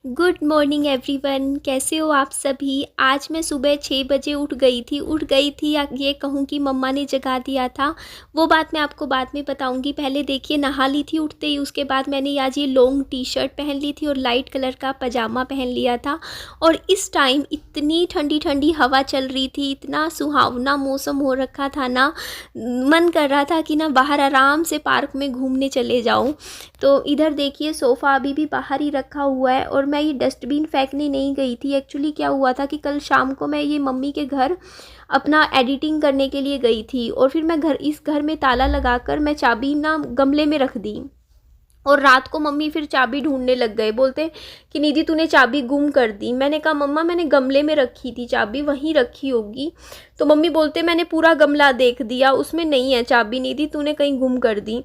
Good morning everyone, कैसे हो आप सभी। आज मैं सुबह 6 बजे उठ गई थी या ये कहूँ कि मम्मा ने जगा दिया था। वो बात मैं आपको बाद में बताऊंगी। पहले देखिए, नहा ली थी उठते ही। उसके बाद मैंने आज ये लॉन्ग टी शर्ट पहन ली थी और लाइट कलर का पजामा पहन लिया था। और इस टाइम इतनी ठंडी ठंडी हवा चल रही थी, इतना सुहावना मौसम हो रखा था ना, मन कर रहा था कि ना बाहर आराम से पार्क में घूमने चले जाऊँ। तो इधर देखिए, सोफ़ा अभी भी बाहर ही रखा हुआ है और मैं ये डस्टबिन फेंकने नहीं गई थी। एक्चुअली क्या हुआ था कि कल शाम को मैं ये मम्मी के घर अपना एडिटिंग करने के लिए गई थी और फिर मैं इस घर में ताला लगाकर मैं चाबी ना गमले में रख दी। और रात को मम्मी फिर चाबी ढूंढने लग गए, बोलते कि निधि तूने चाबी गुम कर दी। मैंने कहा मम्मा मैंने गमले में रखी थी चाबी, वहीं रखी होगी। तो मम्मी बोलते मैंने पूरा गमला देख दिया, उसमें नहीं है चाबी निधि, तूने कहीं गुम कर दी।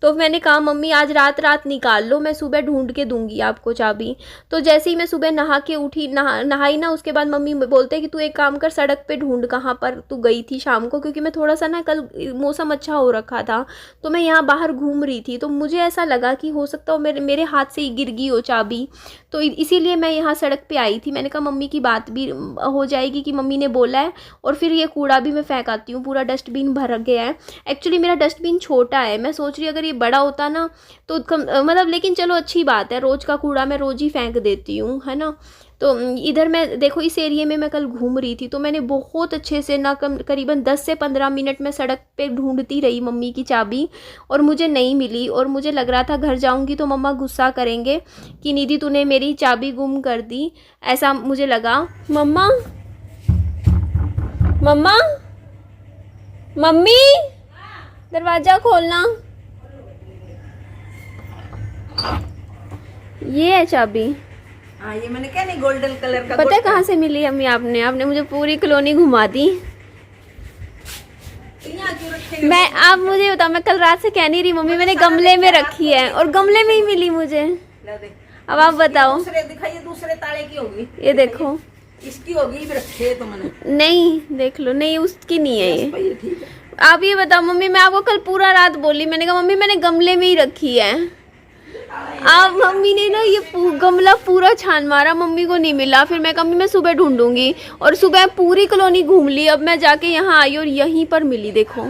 तो मैंने कहा मम्मी आज रात रात निकाल लो, मैं सुबह ढूंढ के दूंगी आपको चाबी। तो जैसे ही मैं सुबह नहा के उठी, नहाई ना, उसके बाद मम्मी बोलते कि तू एक काम कर, सड़क पे ढूंढ कहाँ पर तू गई थी शाम को, क्योंकि मैं थोड़ा सा ना कल मौसम अच्छा हो रखा था तो मैं यहाँ बाहर घूम रही थी। तो मुझे ऐसा लगा कि हो सकता हो मेरे मेरे हाथ से ही गिर गई हो चाबी, तो इसीलिए मैं यहाँ सड़क पे आई थी। मैंने कहा मम्मी की बात भी हो जाएगी कि मम्मी ने बोला है, और फिर ये कूड़ा भी मैं फेंक आती हूँ, पूरा डस्टबिन भर गया है। एक्चुअली मेरा डस्टबिन छोटा है, मैं सोच रही अगर ये बड़ा होता ना तो मतलब, लेकिन चलो अच्छी बात है, रोज़ का कूड़ा मैं रोज़ ही फेंक देती हूँ, है ना। तो इधर मैं देखो, इस एरिया में मैं कल घूम रही थी तो मैंने बहुत अच्छे से ना करीबन 10 से 15 मिनट में सड़क पे ढूंढती रही मम्मी की चाबी, और मुझे नहीं मिली। और मुझे लग रहा था घर जाऊंगी तो मम्मा गुस्सा करेंगे कि निधि तूने मेरी चाबी गुम कर दी, ऐसा मुझे लगा। मम्मा, मम्मा, मम्मी, दरवाज़ा खोलना। ये है चाबी। हाँ, ये मैंने क्या नहीं, गोल्डन कलर का। पता है कहाँ से मिली अम्मी? आपने मुझे पूरी कॉलोनी घुमा दी। यहाँ क्यों रखे? मैं, आप मुझे बताओ, मैं कल रात से कह नहीं रही मम्मी मैंने गमले में रखी है, और गमले में ही मिली मुझे। अब आप बताओ। दूसरे दिखाइए, दूसरे ताले की होगी। ये देखो, इसकी होगी, फिर रखे तो मैंने। नहीं देख लो, नहीं उसकी नहीं है ये। ठीक है। आप ये बताओ मम्मी, मैं आपको कल पूरा रात बोली, मैंने कहा मम्मी मैंने गमले में ही रखी है। आप मम्मी ने ना ये गमला पूरा छान मारा, मम्मी को नहीं मिला। फिर मैं कहा मैं सुबह ढूंढूंगी, और सुबह पूरी कॉलोनी घूम ली। अब मैं जाके यहाँ आई और यहीं पर मिली, देखो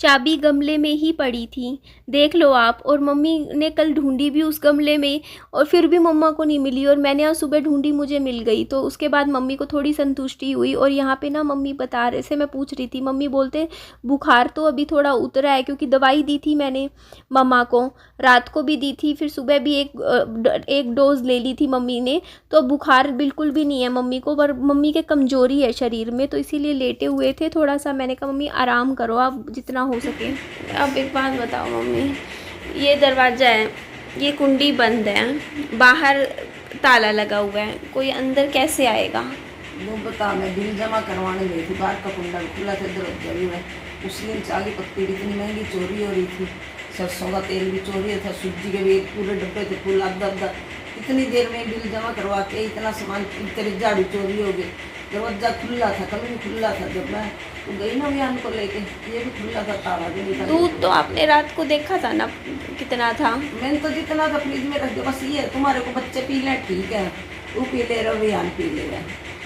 चाबी गमले में ही पड़ी थी, देख लो आप। और मम्मी ने कल ढूंढी भी उस गमले में, और फिर भी मम्मा को नहीं मिली, और मैंने आज सुबह ढूंढी, मुझे मिल गई। तो उसके बाद मम्मी को थोड़ी संतुष्टि हुई। और यहाँ पे ना मम्मी बता रहे से, मैं पूछ रही थी, मम्मी बोलते बुखार तो अभी थोड़ा उतरा है, क्योंकि दवाई दी थी मैंने मम्मा को, रात को भी दी थी, फिर सुबह भी एक डोज ले ली थी मम्मी ने। तो बुखार बिल्कुल भी नहीं है मम्मी को, पर मम्मी के कमज़ोरी है शरीर में, तो इसीलिए लेटे हुए थे थोड़ा सा। मैंने कहा मम्मी आराम करो आप जितना हो सके। अब एक बात बताओ मम्मी, ये दरवाज़ा है, ये कुंडी बंद है, बाहर ताला लगा हुआ है, कोई अंदर कैसे आएगा? वो बता, मैं बिल जमा करवाने गई थी, बाहर का कुंडा खुला था, दरवाजा भी है। उस दिन चाली पत्ती भी इतनी महंगी चोरी हो रही थी, सरसों का तेल भी चोरी था, सूजी के भी एक पूरे डब्बे थे फूल आधा। इतनी देर में बिल जमा करवा के इतना सामान, तेरे झाड़ू चोरी हो गई। दरवाजा खुला था, कल भी खुला था, जब मैं गई ना बयान को लेके, ये भी खुला था, ताला भी नहीं था। दूध तो आपने रात को देखा था ना कितना था? मैंने तो जितना था फ्रिज में रख दिया। बस ये है, तुम्हारे को बच्चे पी लें ठीक है, तू पी ले रहा, बयान पी ले रहा,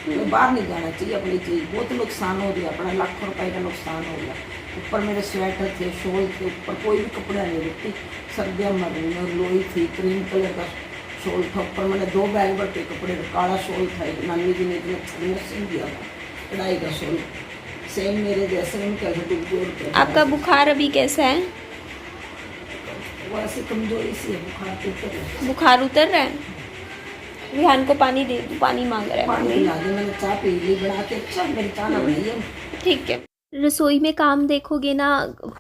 तो बाहर नहीं जाना चाहिए अपनी चीज़। बहुत नुकसान हो गया, अपना लाखों रुपए का नुकसान हो गया। ऊपर मेरे स्वेटर थे, शॉल थे, ऊपर कोई भी कपड़ा नहीं रखती, सर्दियाँ मर रही और लोई थी, क्रीम कलर का शॉल था। ऊपर मैंने 2 बैग भर के कपड़े, काला शॉल था, एक नानी जी ने इतने छड़ियों सिल दिया था, कढ़ाई का शॉल, सेम मेरे जैसे उनके घर। आपका बुखार अभी कैसा है? वो ऐसी कमजोरी सी है, बुखार तो उतर रहा है। बुखार उतर रहा है? विहान को पानी दे दो, पानी मांग रहा है पानी मम्मी। पिला दे, मैंने चाय पी ली बना के। अच्छा, मेरी चाय ना बनाई है। ठीक है। रसोई में काम देखोगे ना,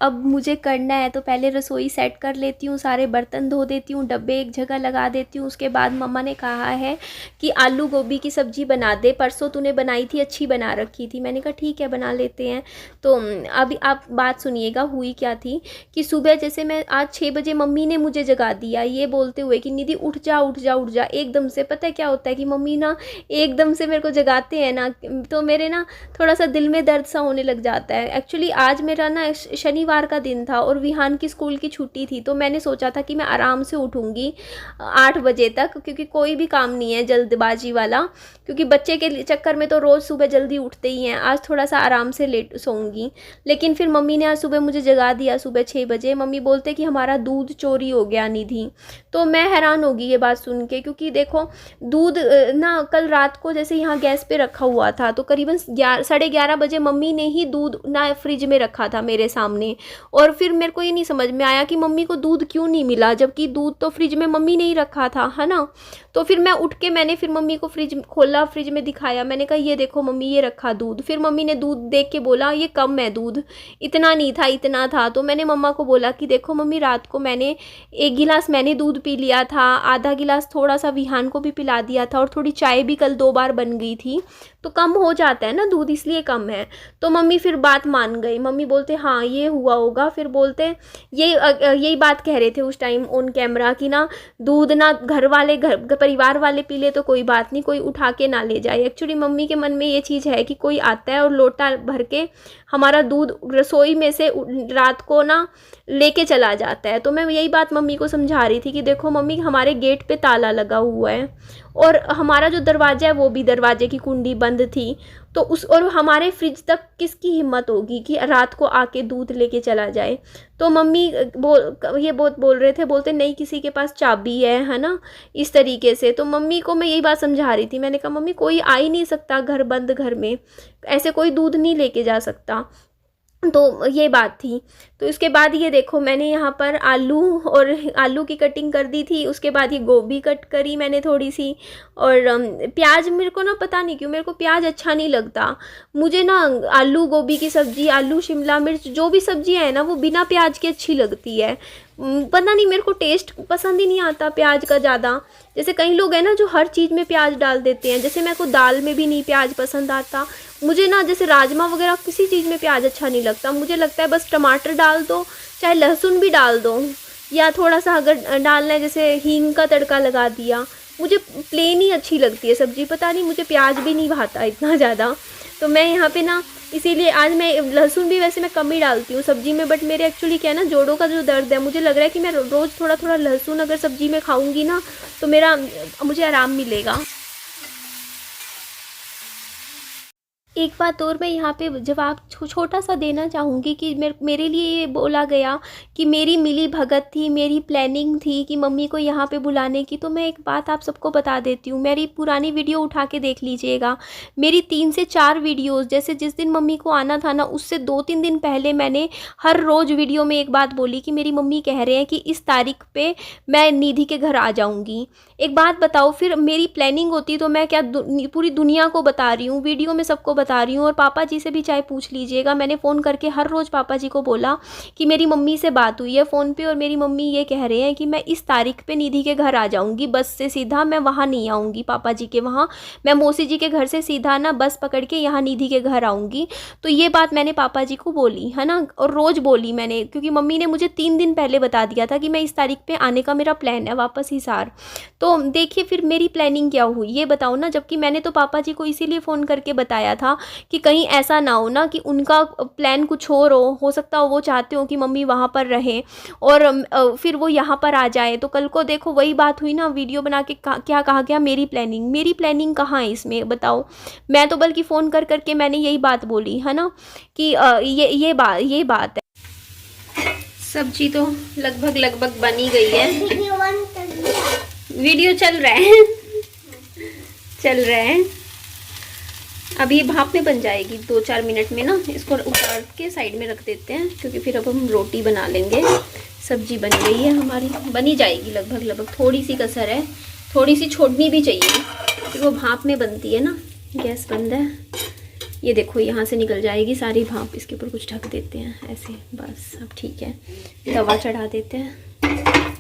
अब मुझे करना है तो पहले रसोई सेट कर लेती हूँ, सारे बर्तन धो देती हूँ, डब्बे एक जगह लगा देती हूँ। उसके बाद मम्मा ने कहा है कि आलू गोभी की सब्ज़ी बना दे, परसों तूने बनाई थी, अच्छी बना रखी थी। मैंने कहा ठीक है बना लेते हैं। तो अभी आप बात सुनिएगा, हुई क्या थी कि सुबह जैसे मैं आज 6 बजे मम्मी ने मुझे जगा दिया, ये बोलते हुए कि निधि उठ जा उठ जा उठ जा। एकदम से पता है क्या होता है कि मम्मी ना एकदम से मेरे को जगाते हैं ना, तो मेरे ना थोड़ा सा दिल में दर्द सा होने लग जाता जाता है। एक्चुअली आज मेरा ना शनिवार का दिन था और विहान की स्कूल की छुट्टी थी, तो मैंने सोचा था कि मैं आराम से उठूँगी 8 बजे तक, क्योंकि कोई भी काम नहीं है जल्दबाजी वाला, क्योंकि बच्चे के चक्कर में तो रोज़ सुबह जल्दी उठते ही हैं। आज थोड़ा सा आराम से लेट सोऊंगी, लेकिन फिर मम्मी ने आज सुबह मुझे जगा दिया सुबह 6 बजे। मम्मी बोलते कि हमारा दूध चोरी हो गया निधि। तो मैं हैरान होगी ये बात सुन के, क्योंकि देखो दूध ना कल रात को जैसे यहाँ गैस पे रखा हुआ था, तो करीबन 11:30 बजे मम्मी ने ही दूध ना फ्रिज में रखा था मेरे सामने। और फिर मेरे को ये नहीं समझ में आया कि मम्मी को दूध क्यों नहीं मिला, जबकि दूध तो फ्रिज में मम्मी ने ही रखा था, है ना। तो फिर मैं उठ के मैंने फिर मम्मी को फ्रिज खोला, फ्रिज में दिखाया, मैंने कहा ये देखो मम्मी ये रखा दूध। फिर मम्मी ने दूध देख के बोला ये कम है दूध, इतना नहीं था इतना था। तो मैंने मम्मा को बोला कि देखो मम्मी रात को मैंने 1 गिलास मैंने दूध पी लिया था, आधा गिलास थोड़ा सा विहान को भी पिला दिया था, और थोड़ी चाय भी कल 2 बार बन गई थी, तो कम हो जाता है ना दूध, इसलिए कम है। तो मम्मी फिर बात मान गई। मम्मी बोलते हाँ ये हुआ होगा। फिर बोलते यही बात कह रहे थे उस टाइम ऑन कैमरा कि ना दूध ना घर परिवार वाले पी ले तो कोई बात नहीं, कोई उठा के ना ले जाए। एक्चुअली मम्मी के मन में ये चीज़ है कि कोई आता है और लोटा भर के हमारा दूध रसोई में से रात को ना लेके चला जाता है। तो मैं यही बात मम्मी को समझा रही थी कि देखो मम्मी हमारे गेट पे ताला लगा हुआ है, और हमारा जो दरवाज़ा है वो भी दरवाजे की कुंडी बंद थी, तो और हमारे फ्रिज तक किसकी हिम्मत होगी कि रात को आके दूध लेके चला जाए। तो मम्मी ये बहुत बोल रहे थे, बोलते नहीं किसी के पास चाबी है ना, इस तरीके से। तो मम्मी को मैं यही बात समझा रही थी, मैंने कहा मम्मी कोई आ ही नहीं सकता घर बंद घर में, ऐसे कोई दूध नहीं लेके जा सकता। तो ये बात थी। तो इसके बाद ये देखो मैंने यहाँ पर आलू की कटिंग कर दी थी। उसके बाद ये गोभी कट करी मैंने थोड़ी सी, और प्याज मेरे को ना पता नहीं क्यों मेरे को प्याज अच्छा नहीं लगता। मुझे ना आलू गोभी की सब्ज़ी, आलू शिमला मिर्च जो भी सब्जियाँ हैं ना वो बिना प्याज के अच्छी लगती है। पता नहीं मेरे को टेस्ट पसंद ही नहीं आता प्याज का ज़्यादा। जैसे कई लोग हैं ना जो हर चीज़ में प्याज डाल देते हैं, जैसे मेरे को दाल में भी नहीं प्याज पसंद आता। मुझे ना जैसे राजमा वगैरह किसी चीज़ में प्याज अच्छा नहीं लगता। मुझे लगता है बस टमाटर डाल दो, चाहे लहसुन भी डाल दो, या थोड़ा सा अगर डालना है जैसे हींग का तड़का लगा दिया। मुझे प्लेन ही अच्छी लगती है सब्ज़ी, पता नहीं मुझे प्याज भी नहीं भाता इतना ज़्यादा। तो मैं यहाँ पे ना इसीलिए आज मैं लहसुन भी वैसे मैं कम ही डालती हूँ सब्ज़ी में, बट मेरे एक्चुअली क्या है ना जोड़ों का जो दर्द है, मुझे लग रहा है कि मैं रोज़ थोड़ा थोड़ा लहसुन अगर सब्ज़ी में खाऊंगी ना तो मुझे आराम मिलेगा। एक बात और मैं यहाँ पे जवाब छोटा सा देना चाहूँगी कि मेरे लिए ये बोला गया कि मेरी मिली भगत थी, मेरी प्लानिंग थी कि मम्मी को यहाँ पे बुलाने की। तो मैं एक बात आप सबको बता देती हूँ, मेरी पुरानी वीडियो उठा के देख लीजिएगा। मेरी 3 से 4 वीडियोज़, जैसे जिस दिन मम्मी को आना था ना उससे 2-3 दिन पहले मैंने हर रोज़ वीडियो में एक बात बोली कि मेरी मम्मी कह रहे हैं कि इस तारीख पर मैं निधि के घर आ जाऊँगी। एक बात बताओ, फिर मेरी प्लानिंग होती तो मैं क्या पूरी दुनिया को बता रही हूँ, वीडियो में सबको बता रही हूँ। और पापा जी से भी चाहे पूछ लीजिएगा, मैंने फ़ोन करके हर रोज़ पापा जी को बोला कि मेरी मम्मी से बात हुई है फ़ोन पे, और मेरी मम्मी ये कह रहे हैं कि मैं इस तारीख पे निधि के घर आ जाऊँगी बस से सीधा। मैं वहाँ नहीं आऊँगी पापा जी के वहाँ, मैं मौसी जी के घर से सीधा ना बस पकड़ के यहाँ निधि के घर आऊँगी। तो ये बात मैंने पापा जी को बोली है ना, और रोज़ बोली मैंने, क्योंकि मम्मी ने मुझे 3 दिन पहले बता दिया था कि मैं इस तारीख पर आने का मेरा प्लान है वापस हिसार। तो देखिए फिर मेरी प्लानिंग क्या हुई ये बताओ ना, जबकि मैंने तो पापा जी को इसीलिए फ़ोन करके बताया था कि कहीं ऐसा ना हो ना कि उनका प्लान कुछ और हो सकता हो वो चाहते हो कि मम्मी वहाँ पर रहें और फिर वो यहाँ पर आ जाए। तो कल को देखो वही बात हुई ना, वीडियो बना के क्या कहा गया मेरी प्लानिंग कहाँ है इसमें बताओ। मैं तो बल्कि फ़ोन कर करके मैंने यही बात बोली है ना कि ये बात है। सब्जी तो लगभग बन ही गई है, वीडियो चल रहा है अभी भाप में बन जाएगी 2-4 मिनट में ना। इसको उतार के साइड में रख देते हैं, क्योंकि फिर अब हम रोटी बना लेंगे। सब्जी बन गई है हमारी, बनी जाएगी लगभग थोड़ी सी कसर है, थोड़ी सी छोड़नी भी चाहिए, फिर वो भाप में बनती है ना। गैस बंद है, ये देखो यहाँ से निकल जाएगी सारी भाप। इसके ऊपर कुछ ढक देते हैं ऐसे, बस अब ठीक है। तवा चढ़ा देते हैं।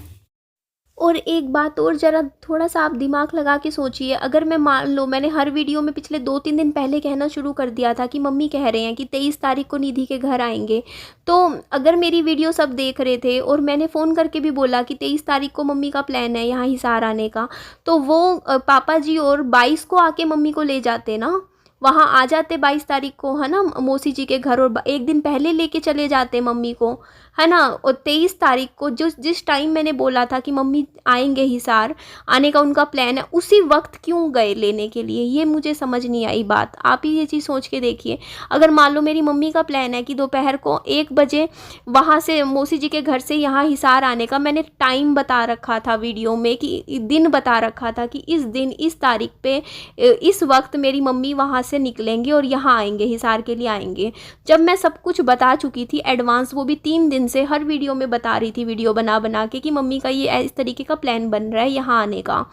और एक बात और, ज़रा थोड़ा सा आप दिमाग लगा के सोचिए, अगर मैं मान लो मैंने हर वीडियो में पिछले 2-3 दिन पहले कहना शुरू कर दिया था कि मम्मी कह रहे हैं कि 23 तारीख को निधि के घर आएंगे, तो अगर मेरी वीडियो सब देख रहे थे और मैंने फ़ोन करके भी बोला कि 23 तारीख को मम्मी का प्लान है यहाँ हिसार आने का, तो वो पापा जी और 22 को आके मम्मी को ले जाते ना। वहाँ आ जाते 22 तारीख को, है ना, मौसी जी के घर, और एक दिन पहले लेके चले जाते मम्मी को, है ना। और 23 तारीख को जिस टाइम मैंने बोला था कि मम्मी आएंगे हिसार, आने का उनका प्लान है, उसी वक्त क्यों गए लेने के लिए, ये मुझे समझ नहीं आई बात। आप ही ये चीज़ सोच के देखिए, अगर मान लो मेरी मम्मी का प्लान है कि दोपहर को 1 बजे वहाँ से मौसी जी के घर से यहाँ हिसार आने का, मैंने टाइम बता रखा था वीडियो में, कि दिन बता रखा था कि इस दिन इस तारीख पे इस वक्त मेरी मम्मी वहाँ से निकलेंगे और यहाँ आएंगे, हिसार के लिए आएंगे। जब मैं सब कुछ बता चुकी थी एडवांस, वो भी 3 दिन से हर वीडियो में बता रही थी, वीडियो बना बना के, कि मम्मी का ये इस तरीके का प्लान बन रहा है यहाँ आने का,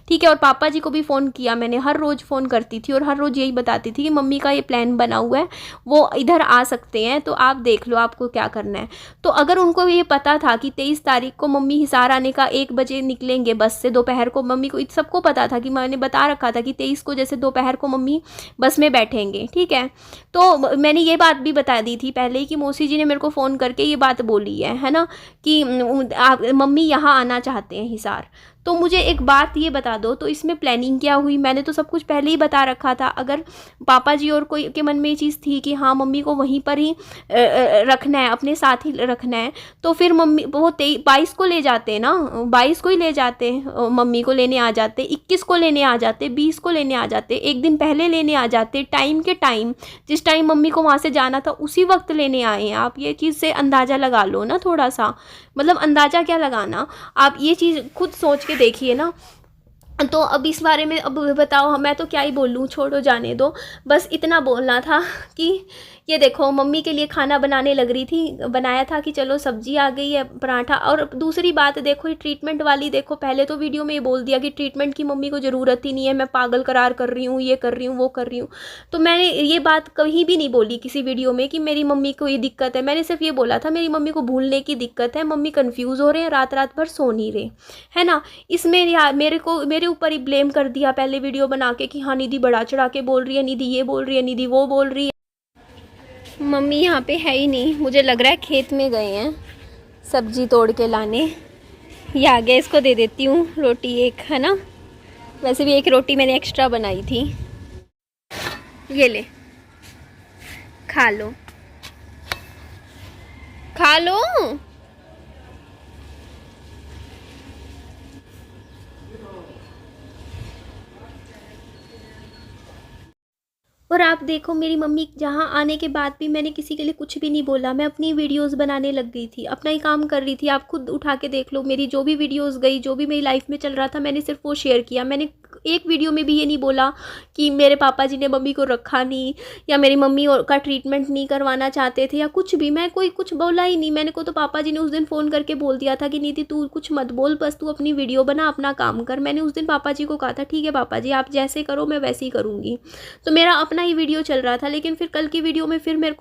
ठीक है। और पापा जी को भी फ़ोन किया मैंने, हर रोज़ फ़ोन करती थी और हर रोज़ यही बताती थी कि मम्मी का ये प्लान बना हुआ है, वो इधर आ सकते हैं, तो आप देख लो आपको क्या करना है। तो अगर उनको ये पता था कि 23 तारीख को मम्मी हिसार आने का 1 बजे निकलेंगे बस से दोपहर को, मम्मी को सबको पता था कि मैंने बता रखा था कि 23 को जैसे दोपहर को मम्मी बस में बैठेंगे, ठीक है। तो मैंने ये बात भी बता दी थी पहले ही कि मौसी जी ने मेरे को फ़ोन करके ये बात बोली है ना, कि मम्मी यहाँ आना चाहते हैं हिसार। तो मुझे एक बात ये बता दो, तो इसमें प्लानिंग क्या हुई? मैंने तो सब कुछ पहले ही बता रखा था। अगर पापा जी और कोई के मन में ये चीज़ थी कि हाँ मम्मी को वहीं पर ही रखना है, अपने साथ ही रखना है, तो फिर मम्मी वो 22 को ले जाते ना, 22 को ही ले जाते, मम्मी को लेने आ जाते, 21 को लेने आ जाते, 20 को लेने आ जाते, एक दिन पहले लेने आ जाते, टाइम के टाइम, जिस टाइम मम्मी को वहाँ से जाना था उसी वक्त लेने आए हैं। आप ये चीज़ से अंदाज़ा लगा लो ना थोड़ा सा, मतलब अंदाज़ा क्या लगाना, आप ये चीज़ खुद सोच के देखिए ना। तो अब इस बारे में अब बताओ, मैं तो क्या ही बोलूँ, छोड़ो जाने दो। बस इतना बोलना था कि ये देखो मम्मी के लिए खाना बनाने लग रही थी, बनाया था कि चलो सब्जी आ गई है, पराठा। और दूसरी बात देखो, ये ट्रीटमेंट वाली देखो, पहले तो वीडियो में ये बोल दिया कि ट्रीटमेंट की मम्मी को ज़रूरत ही नहीं है, मैं पागल करार कर रही हूँ, ये कर रही हूँ, वो कर रही हूँ। तो मैंने ये बात कहीं भी नहीं बोली किसी वीडियो में कि मेरी मम्मी को ये दिक्कत है। मैंने सिर्फ ये बोला था मेरी मम्मी को भूलने की दिक्कत है, मम्मी कन्फ्यूज़ हो रहे हैं, रात रात भर सो नहीं रहे, है ना। इसमें मेरे ऊपर ही ब्लेम कर दिया पहले वीडियो बना के कि हाँ निधि बढ़ा चढ़ा के बोल रही है, निधि ये बोल रही है, निधि वो बोल रही है। मम्मी यहाँ पे है ही नहीं, मुझे लग रहा है खेत में गए हैं सब्जी तोड़ के लाने। ये आ गया, इसको दे देती हूँ रोटी एक, है ना। वैसे भी एक रोटी मैंने एक्स्ट्रा बनाई थी, ये ले खा लो, खा लो। और आप देखो मेरी मम्मी जहाँ आने के बाद भी मैंने किसी के लिए कुछ भी नहीं बोला, मैं अपनी वीडियोस बनाने लग गई थी, अपना ही काम कर रही थी। आप खुद उठा के देख लो, मेरी जो भी वीडियोस गई, जो भी मेरी लाइफ में चल रहा था, मैंने सिर्फ वो शेयर किया। मैंने एक वीडियो में भी ये नहीं बोला कि मेरे पापा जी ने मम्मी को रखा नहीं, या मेरी मम्मी का ट्रीटमेंट नहीं करवाना चाहते थे, या कुछ भी, मैं कोई कुछ बोला ही नहीं। मैंने को तो पापा जी ने उस दिन फ़ोन करके बोल दिया था कि नीति तू कुछ मत बोल, बस तू अपनी वीडियो बना, अपना काम कर। मैंने उस दिन पापा जी को कहा था ठीक है पापा जी आप जैसे करो मैं वैसे ही करूँगी। तो मेरा अपना ही वीडियो चल रहा था। लेकिन फिर कल की वीडियो में फिर मेरे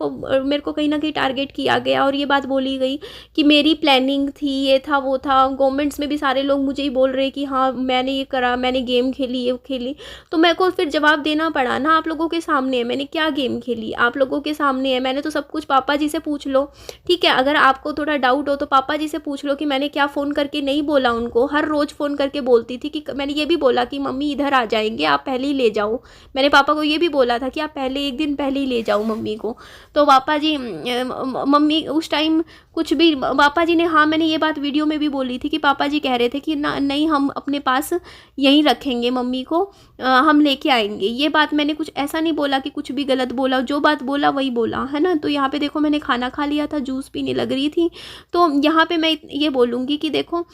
को कहीं ना कहीं टारगेट किया गया और ये बात बोली गई कि मेरी प्लानिंग थी, ये था वो था। गवर्नमेंट्स में भी सारे लोग मुझे ही बोल रहे कि हाँ मैंने ये करा, मैंने गेम खेली, ये खेली। तो मेरे को फिर जवाब देना पड़ा ना, आप लोगों के सामने है। मैंने क्या गेम खेली, आप लोगों के सामने है। मैंने तो सब कुछ पापा जी से पूछ लो, ठीक है। अगर आपको थोड़ा डाउट हो तो पापा जी से पूछ लो कि मैंने क्या फ़ोन करके नहीं बोला उनको। हर रोज़ फ़ोन करके बोलती थी कि मैंने ये भी बोला कि मम्मी इधर आ जाएंगे, आप पहले ही ले जाओ। मैंने पापा को ये भी बोला था कि आप पहले एक दिन पहले ही ले जाओ मम्मी को। तो पापा जी मम्मी उस टाइम कुछ भी, पापा जी ने, हाँ मैंने ये बात वीडियो में भी बोली थी कि पापा जी कह रहे थे कि ना नहीं हम अपने पास यहीं रखेंगे मम्मी को, हम लेके आएंगे। ये बात मैंने कुछ ऐसा नहीं बोला कि कुछ भी गलत बोला, जो बात बोला वही बोला, है ना। तो यहाँ पे देखो मैंने खाना खा लिया था, जूस पीने लग रही थी। तो यहाँ पे मैं ये बोलूँगी कि देखो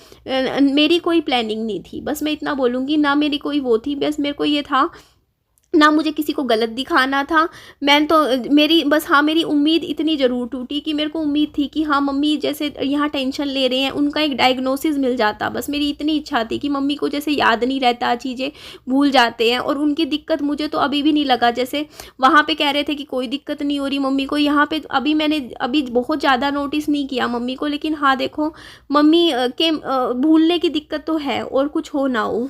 मेरी कोई प्लानिंग नहीं थी, बस मैं इतना बोलूँगी, ना मेरी कोई वो थी। बस मेरे को ये था, ना मुझे किसी को गलत दिखाना था। मैं तो मेरी बस, हाँ मेरी उम्मीद इतनी ज़रूर टूटी कि मेरे को उम्मीद थी कि हाँ मम्मी जैसे यहाँ टेंशन ले रहे हैं, उनका एक डायग्नोसिस मिल जाता। बस मेरी इतनी इच्छा थी कि मम्मी को जैसे याद नहीं रहता, चीज़ें भूल जाते हैं। और उनकी दिक्कत मुझे तो अभी भी नहीं लगा, जैसे वहाँ पे कह रहे थे कि कोई दिक्कत नहीं हो रही मम्मी को, यहाँ पे मैंने अभी बहुत ज़्यादा नोटिस नहीं किया मम्मी को। लेकिन हाँ देखो मम्मी के भूलने की दिक्कत तो है, और कुछ हो ना हो।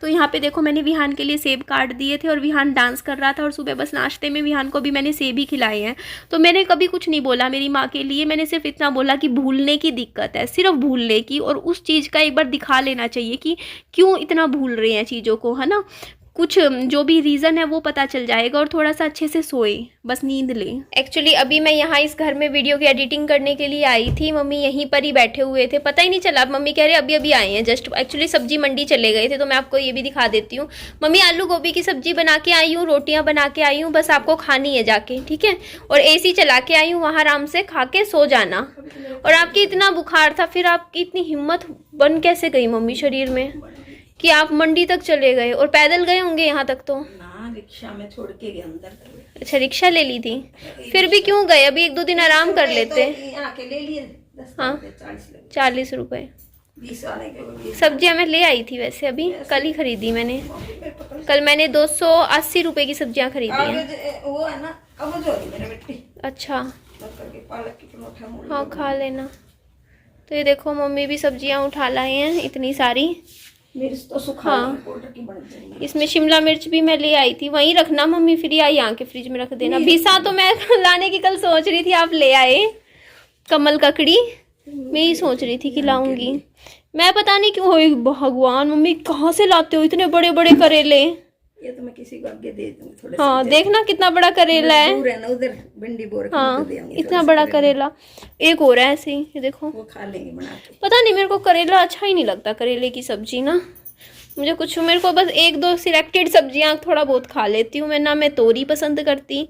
तो यहाँ पे देखो मैंने विहान के लिए सेब काट दिए थे और विहान डांस कर रहा था। और सुबह बस नाश्ते में विहान को भी मैंने सेब ही खिलाए हैं। तो मैंने कभी कुछ नहीं बोला मेरी माँ के लिए, मैंने सिर्फ इतना बोला कि भूलने की दिक्कत है, सिर्फ भूलने की। और उस चीज़ का एक बार दिखा लेना चाहिए कि क्यों इतना भूल रहे हैं चीज़ों को, है ना। कुछ जो भी रीज़न है वो पता चल जाएगा और थोड़ा सा अच्छे से सोए, बस नींद ले। एक्चुअली अभी मैं यहाँ इस घर में वीडियो की एडिटिंग करने के लिए आई थी, मम्मी यहीं पर ही बैठे हुए थे, पता ही नहीं चला। मम्मी कह रहे अभी अभी आए हैं जस्ट, एक्चुअली सब्जी मंडी चले गए थे, तो मैं आपको ये भी दिखा देती हूँ। मम्मी आलू गोभी की सब्जी बना के आई हूँ, रोटियाँ बना के आई हूँ, बस आपको खानी है जाके, ठीक है। और AC चला के आई हूँ, वहाँ आराम से खा के सो जाना। और आपकी इतना बुखार था, फिर आपकी इतनी हिम्मत बन कैसे गई मम्मी शरीर में कि आप मंडी तक चले गए और पैदल गए होंगे यहाँ तक तो? ना, रिक्शा में छोड़ के गए अंदर तक। अच्छा, रिक्शा ले ली थी, फिर भी क्यों गए? अभी 1-2 दिन आराम कर लेते। यहाँ के ले लिए 10 हाँ, 40 रुपए 20 वाले के। सब्जियाँ मैं ले आई थी वैसे, अभी कल ही खरीदी मैंने। कल मैंने 280 रुपए की सब्जियाँ खरीदी हैं। वो है ना, अब जो मेरे बेटी। अच्छा, पालक की परोठा मूली। हाँ खा लेना। तो ये देखो मम्मी भी सब्जियाँ उठा लाए हैं इतनी सारी। मिर्च तो सुखा पाउडर की बन जाएगी। इसमें शिमला मिर्च भी मैं ले आई थी, वहीं रखना मम्मी, फिर यहाँ के फ्रिज में रख देना। भिसा तो मैं लाने की कल सोच रही थी, आप ले आए। कमल ककड़ी मैं ही सोच रही थी कि लाऊंगी मैं, पता नहीं क्यों। हो भगवान, मम्मी कहाँ से लाते हो इतने बड़े बड़े करेले? ये तो मैं किसी को आगे दे दूंगी थोड़े। हाँ देखना कितना बड़ा करेला है। दूर है ना उधर भिंडी बोर। हाँ इतना बड़ा करेला। एक और है ऐसे ही, ये देखो। वो खा लेंगे बना के। पता नहीं मेरे को करेला अच्छा ही नहीं लगता, करेले की सब्जी ना मुझे कुछ, मेरे को बस 1-2 सिलेक्टेड सब्जियां थोड़ा बहुत खा लेती हूँ मैं ना। मैं तोरी पसंद करती,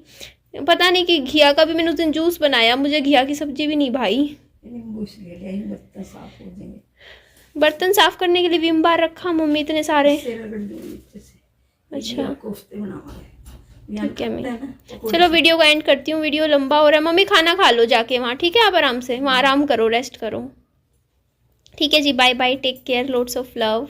पता नहीं कि घिया का भी मैंने उस दिन जूस बनाया, मुझे घिया की सब्जी भी नहीं भाई। बर्तन साफ हो जाएंगे। बर्तन साफ करने के लिए विम बार रखा मम्मी इतने सारे। अच्छा ठीक है, मैं चलो वीडियो को एंड करती हूँ, वीडियो लंबा हो रहा है। मम्मी खाना खा लो जाके वहाँ, ठीक है? आप आराम से वहाँ आराम करो, रेस्ट करो, ठीक है जी। Bye bye, take care, loads of love.